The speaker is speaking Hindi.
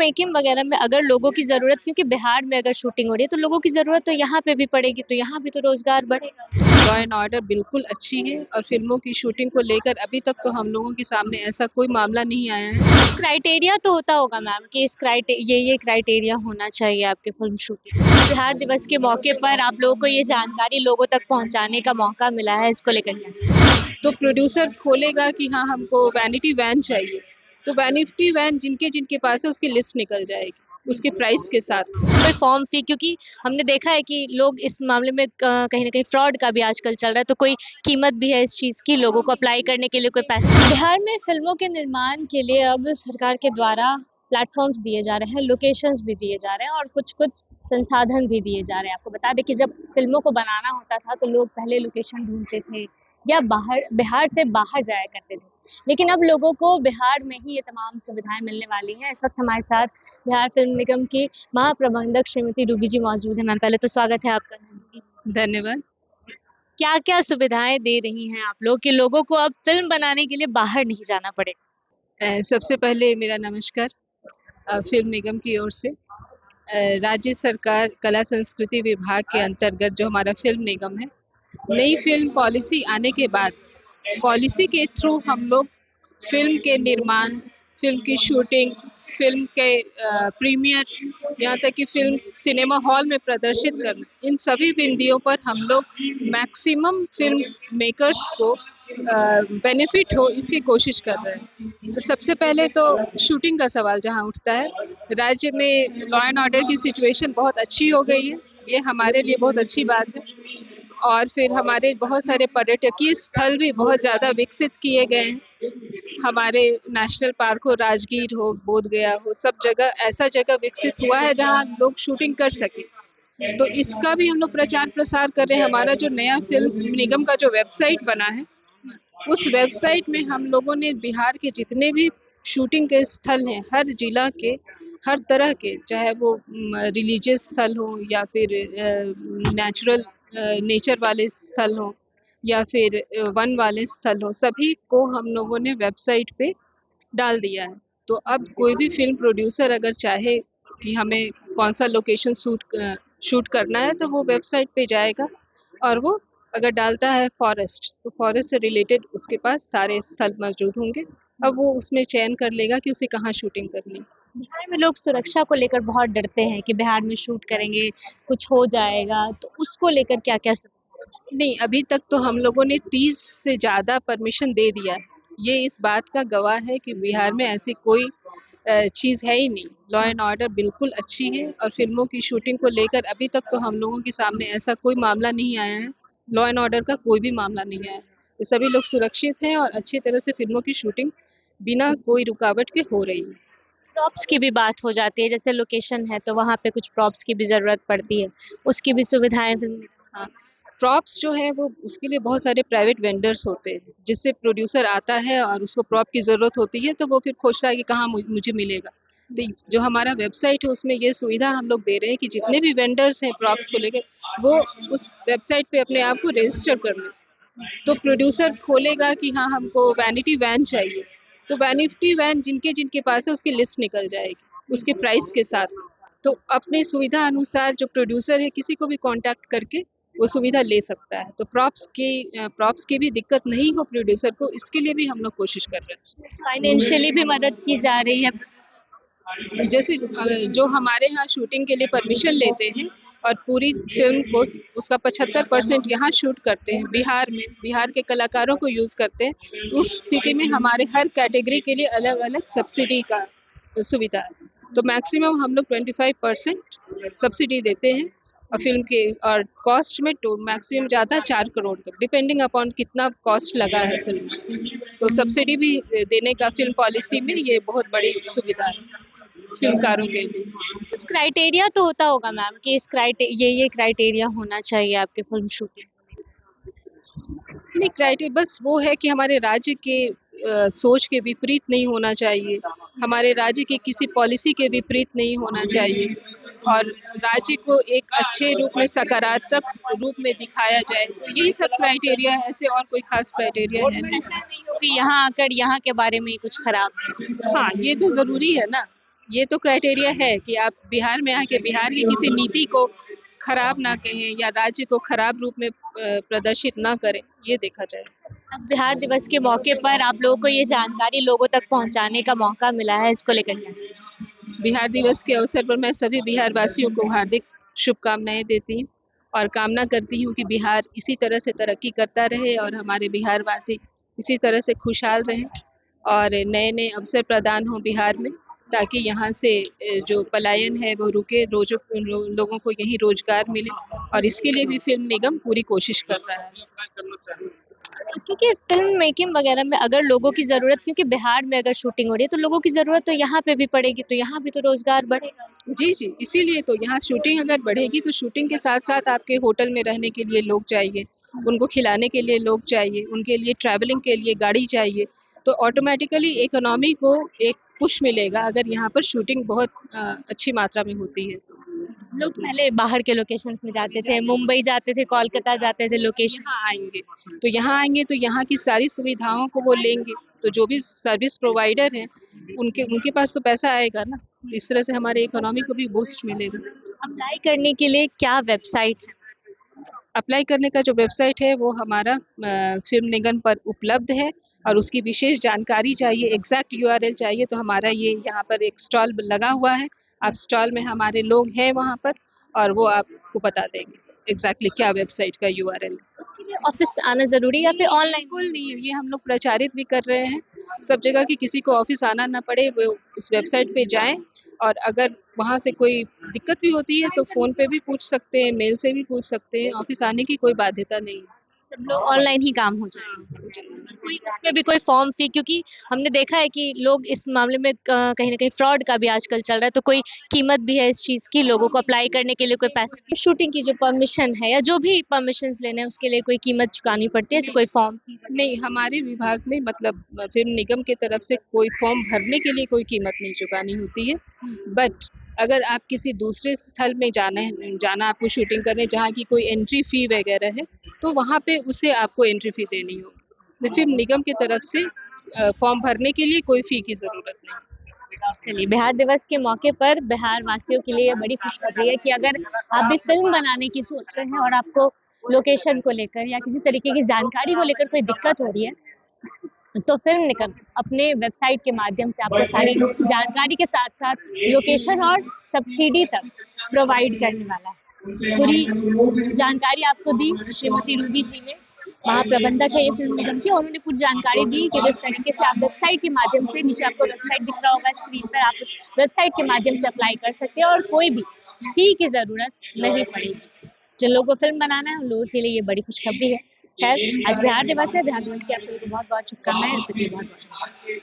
मेकिंग वगैरह में अगर लोगों की ज़रूरत, क्योंकि बिहार में अगर शूटिंग हो रही है तो लोगों की ज़रूरत तो यहाँ पे भी पड़ेगी, तो यहाँ भी तो रोज़गार बढ़ेगा। लॉ एंड ऑर्डर बिल्कुल अच्छी है और फिल्मों की शूटिंग को लेकर अभी तक तो हम लोगों के सामने ऐसा कोई मामला नहीं आया है। क्राइटेरिया तो होता होगा मैम कि इस ये क्राइटेरिया होना चाहिए आपके फिल्म शूटिंग। बिहार दिवस के मौके पर आप लोगों को ये जानकारी लोगों तक पहुँचाने का मौका मिला है, इसको लेकर क्या? तो प्रोड्यूसर खोलेगा कि हाँ हमको वैनिटी वैन चाहिए, तो वैनिटी वैन जिनके जिनके पास है उसकी लिस्ट निकल जाएगी उसके प्राइस के साथ। कोई फॉर्म फी, क्योंकि हमने देखा है कि लोग इस मामले में कहीं ना कहीं फ्रॉड का भी आजकल चल रहा है, तो कोई कीमत भी है इस चीज़ की, लोगों को अप्लाई करने के लिए कोई पैसा? बिहार में फिल्मों के निर्माण के लिए अब सरकार के द्वारा प्लेटफॉर्म्स दिए जा रहे हैं, लोकेशंस भी दिए जा रहे हैं और कुछ कुछ संसाधन भी दिए जा रहे हैं। आपको बता दें कि जब फिल्मों को बनाना होता था तो लोग पहले लोकेशन ढूंढते थे या बाहर बिहार से बाहर जाया करते थे, लेकिन अब लोगों को बिहार में ही ये तमाम सुविधाएं मिलने वाली हैं। इस वक्त हमारे साथ बिहार फिल्म निगम की महाप्रबंधक श्रीमती रूबी जी मौजूद है। मैम, पहले तो स्वागत है आपका। धन्यवाद। क्या क्या सुविधाएं दे रही हैं आप लोग कि लोगों को अब फिल्म बनाने के लिए बाहर नहीं जाना पड़े? सबसे पहले मेरा नमस्कार। फिल्म निगम की ओर से राज्य सरकार कला संस्कृति विभाग के अंतर्गत जो हमारा फिल्म निगम है, नई फिल्म पॉलिसी आने के बाद पॉलिसी के थ्रू हम लोग फिल्म के निर्माण, फिल्म की शूटिंग, फिल्म के प्रीमियर, यहाँ तक कि फिल्म सिनेमा हॉल में प्रदर्शित करना, इन सभी बिंदियों पर हम लोग मैक्सिमम फिल्म मेकर्स को बेनिफिट हो इसकी कोशिश कर रहे हैं। तो सबसे पहले तो शूटिंग का सवाल जहाँ उठता है, राज्य में लॉ एंड ऑर्डर की सिचुएशन बहुत अच्छी हो गई है, ये हमारे लिए बहुत अच्छी बात है। और फिर हमारे बहुत सारे पर्यटकीय स्थल भी बहुत ज़्यादा विकसित किए गए हैं। हमारे नेशनल पार्क हो, राजगीर हो, बोध गया हो, सब जगह ऐसा जगह विकसित हुआ है जहाँ लोग शूटिंग कर सके। तो इसका भी हम लोग प्रचार प्रसार कर रहे हैं। हमारा जो नया फिल्म निगम का जो वेबसाइट बना है, उस वेबसाइट में हम लोगों ने बिहार के जितने भी शूटिंग के स्थल हैं, हर जिला के, हर तरह के, चाहे वो रिलीजियस स्थल हो या फिर नेचुरल नेचर वाले स्थल हो या फिर वन वाले स्थल हो, सभी को हम लोगों ने वेबसाइट पे डाल दिया है। तो अब कोई भी फिल्म प्रोड्यूसर अगर चाहे कि हमें कौन सा लोकेशन शूट करना है तो वो वेबसाइट पे जाएगा और वो अगर डालता है फॉरेस्ट, तो फॉरेस्ट से रिलेटेड उसके पास सारे स्थल मौजूद होंगे। अब वो उसमें चयन कर लेगा कि उसे कहाँ शूटिंग करनी है। बिहार में लोग सुरक्षा को लेकर बहुत डरते हैं कि बिहार में शूट करेंगे कुछ हो जाएगा, तो उसको लेकर क्या क्या? नहीं, अभी तक तो हम लोगों ने 30 से ज़्यादा परमिशन दे दिया है। ये इस बात का गवाह है कि बिहार में ऐसी कोई चीज़ है ही नहीं। लॉ एंड ऑर्डर बिल्कुल अच्छी है और फिल्मों की शूटिंग को लेकर अभी तक तो हम लोगों के सामने ऐसा कोई मामला नहीं आया है। लॉ एंड ऑर्डर का कोई भी मामला नहीं आया है। तो सभी लोग सुरक्षित हैं और अच्छी तरह से फिल्मों की शूटिंग बिना कोई रुकावट के हो रही है। प्रॉप्स की भी बात हो जाती है, जैसे लोकेशन है तो वहाँ पे कुछ प्रॉप्स की भी ज़रूरत पड़ती है, उसकी भी सुविधाएं हाँ, प्रॉप्स जो है वो उसके लिए बहुत सारे प्राइवेट वेंडर्स होते हैं, जिससे प्रोड्यूसर आता है और उसको प्रॉप की ज़रूरत होती है तो वो फिर खोजता है कि कहाँ मुझे मिलेगा। तो जो हमारा वेबसाइट है उसमें ये सुविधा हम लोग दे रहे हैं कि जितने भी वेंडर्स हैं प्रॉप्स को लेकर, वो उस वेबसाइट पे अपने आप को रजिस्टर कर लें। तो प्रोड्यूसर खोलेगा कि हाँ हमको वैनिटी वैन चाहिए, तो वैनिटी वैन जिनके जिनके पास है उसकी लिस्ट निकल जाएगी उसके प्राइस के साथ। तो अपनी सुविधा अनुसार जो प्रोड्यूसर है किसी को भी कांटेक्ट करके वो सुविधा ले सकता है। तो प्रॉप्स की भी दिक्कत नहीं हो प्रोड्यूसर को, इसके लिए भी हम लोग कोशिश कर रहे हैं। फाइनेंशियली भी मदद की जा रही है। जैसे जो हमारे यहाँ शूटिंग के लिए परमिशन लेते हैं और पूरी फिल्म को उसका 75% यहाँ शूट करते हैं बिहार में, बिहार के कलाकारों को यूज़ करते हैं, तो उस स्थिति में हमारे हर कैटेगरी के लिए अलग अलग सब्सिडी का सुविधा है। तो मैक्सिमम हम लोग 25% सब्सिडी देते हैं और फिल्म के और कॉस्ट में तो मैक्सिमम ज़्यादा 4 करोड़ तक, डिपेंडिंग अपॉन कितना कॉस्ट लगा है फिल्म में। तो सब्सिडी भी देने का फिल्म पॉलिसी में ये बहुत बड़ी सुविधा है फिल्मकारों के लिए। कुछ क्राइटेरिया तो होता होगा मैम कि इस ये क्राइटेरिया होना चाहिए आपके फिल्म शूटिंग? नहीं, क्राइटेरिया बस वो है कि हमारे राज्य के सोच के विपरीत नहीं होना चाहिए, हमारे राज्य की किसी पॉलिसी के विपरीत नहीं होना चाहिए और राज्य को एक अच्छे रूप में, सकारात्मक रूप में दिखाया जाए। तो यही सब क्राइटेरिया है, ऐसे और कोई खास क्राइटेरिया है नहीं। ऐसा नहीं हो कि यहाँ आकर यहाँ के बारे में ही कुछ खराब है। हाँ, ये तो ज़रूरी है ना। ये तो क्राइटेरिया है कि आप बिहार में आके बिहार की किसी नीति को खराब ना कहें या राज्य को खराब रूप में प्रदर्शित ना करें, ये देखा जाए। आज बिहार दिवस के मौके पर आप लोगों को ये जानकारी लोगों तक पहुंचाने का मौका मिला है, इसको लेकर क्या? बिहार दिवस के अवसर पर मैं सभी बिहार वासियों को हार्दिक शुभकामनाएं देती हूँ और कामना करती हूँ कि बिहार इसी तरह से तरक्की करता रहे और हमारे बिहार वासी इसी तरह से खुशहाल रहें और नए नए अवसर प्रदान हो बिहार में, ताकि यहाँ से जो पलायन है वो रुके, लोगों को यहीं रोजगार मिले और इसके लिए भी फिल्म निगम पूरी कोशिश कर रहा है। क्योंकि फिल्म मेकिंग वगैरह में अगर लोगों की ज़रूरत, क्योंकि बिहार में अगर शूटिंग हो रही है तो लोगों की ज़रूरत तो यहाँ पे भी पड़ेगी, तो यहाँ भी तो रोजगार बढ़ेगा। जी जी, इसीलिए तो यहाँ शूटिंग अगर बढ़ेगी तो शूटिंग के साथ साथ आपके होटल में रहने के लिए लोग चाहिए, उनको खिलाने के लिए लोग चाहिए, उनके लिए ट्रैवलिंग के लिए गाड़ी चाहिए, तो ऑटोमेटिकली इकोनॉमी को एक पुश मिलेगा अगर यहाँ पर शूटिंग बहुत अच्छी मात्रा में होती है। लोग पहले बाहर के लोकेशंस में जाते थे, मुंबई जाते थे, कोलकाता जाते थे लोकेशन। यहाँ आएंगे तो यहाँ की सारी सुविधाओं को वो लेंगे, तो जो भी सर्विस प्रोवाइडर हैं उनके उनके पास तो पैसा आएगा ना, इस तरह से हमारे इकोनॉमी को भी बूस्ट मिलेगा। अप्लाई करने के लिए क्या वेबसाइट है? अप्लाई करने का जो वेबसाइट है वो हमारा फिल्म निगम पर उपलब्ध है और उसकी विशेष जानकारी चाहिए, एग्जैक्ट यूआरएल चाहिए तो हमारा ये यहाँ पर एक स्टॉल लगा हुआ है, आप स्टॉल में हमारे लोग हैं वहाँ पर और वो आपको बता देंगे एग्जैक्टली क्या वेबसाइट का यूआरएल। ऑफिस आना जरूरी या फिर ऑनलाइन? बिल्कुल नहीं है, ये हम लोग प्रचारित भी कर रहे हैं सब जगह कि किसी को ऑफिस आना ना पड़े, वो इस वेबसाइट पे जाएं और अगर वहाँ से कोई दिक्कत भी होती है तो फ़ोन पे भी पूछ सकते हैं, मेल से भी पूछ सकते हैं, ऑफिस आने की कोई बाध्यता नहीं है। सब लोग ऑनलाइन ही काम हो जाए। कोई उसमें भी कोई फॉर्म फी, क्योंकि हमने देखा है कि लोग इस मामले में कहीं ना कहीं फ्रॉड का भी आजकल चल रहा है, तो कोई कीमत भी है इस चीज की, लोगों को अप्लाई करने के लिए कोई पैसे, शूटिंग की जो परमिशन है या जो भी परमिशन लेने हैं उसके लिए कोई कीमत चुकानी पड़ती है, ऐसे कोई फॉर्म? नहीं, हमारे विभाग में मतलब फिल्म निगम की तरफ से कोई फॉर्म भरने के लिए कोई कीमत नहीं चुकानी होती है, बट अगर आप किसी दूसरे स्थल में जाना आपको शूटिंग करने जहाँ की कोई एंट्री फी वगैरह है तो वहाँ पे उसे आपको एंट्री फी देनी होगी। तो फिल्म निगम की तरफ से फॉर्म भरने के लिए कोई फी की ज़रूरत नहीं। चलिए, बिहार दिवस के मौके पर बिहार वासियों के लिए ये बड़ी खुशखबरी है कि अगर आप भी फिल्म बनाने की सोच रहे हैं और आपको लोकेशन को लेकर या किसी तरीके की जानकारी को लेकर कोई दिक्कत हो रही है, तो फिल्म निगम अपने वेबसाइट के माध्यम से आपको सारी जानकारी के साथ साथ लोकेशन और सब्सिडी तक प्रोवाइड करने वाला है। पूरी जानकारी आपको दी श्रीमती रूबी जी ने, महाप्रबंधक है ये फिल्म निगम की, और उन्होंने पूरी जानकारी दी कि किस तरीके से आप वेबसाइट के माध्यम से, नीचे आपको वेबसाइट दिख रहा होगा स्क्रीन पर, आप उस वेबसाइट के माध्यम से अप्लाई कर सकते हैं और कोई भी फी की ज़रूरत नहीं पड़ेगी। जिन लोगों को फिल्म बनाना है उन लोगों के लिए ये बड़ी खुशखबरी है। खैर, आज बिहार दिवस है, बिहार दिवस की आप सभी को बहुत बहुत शुभकामनाएं।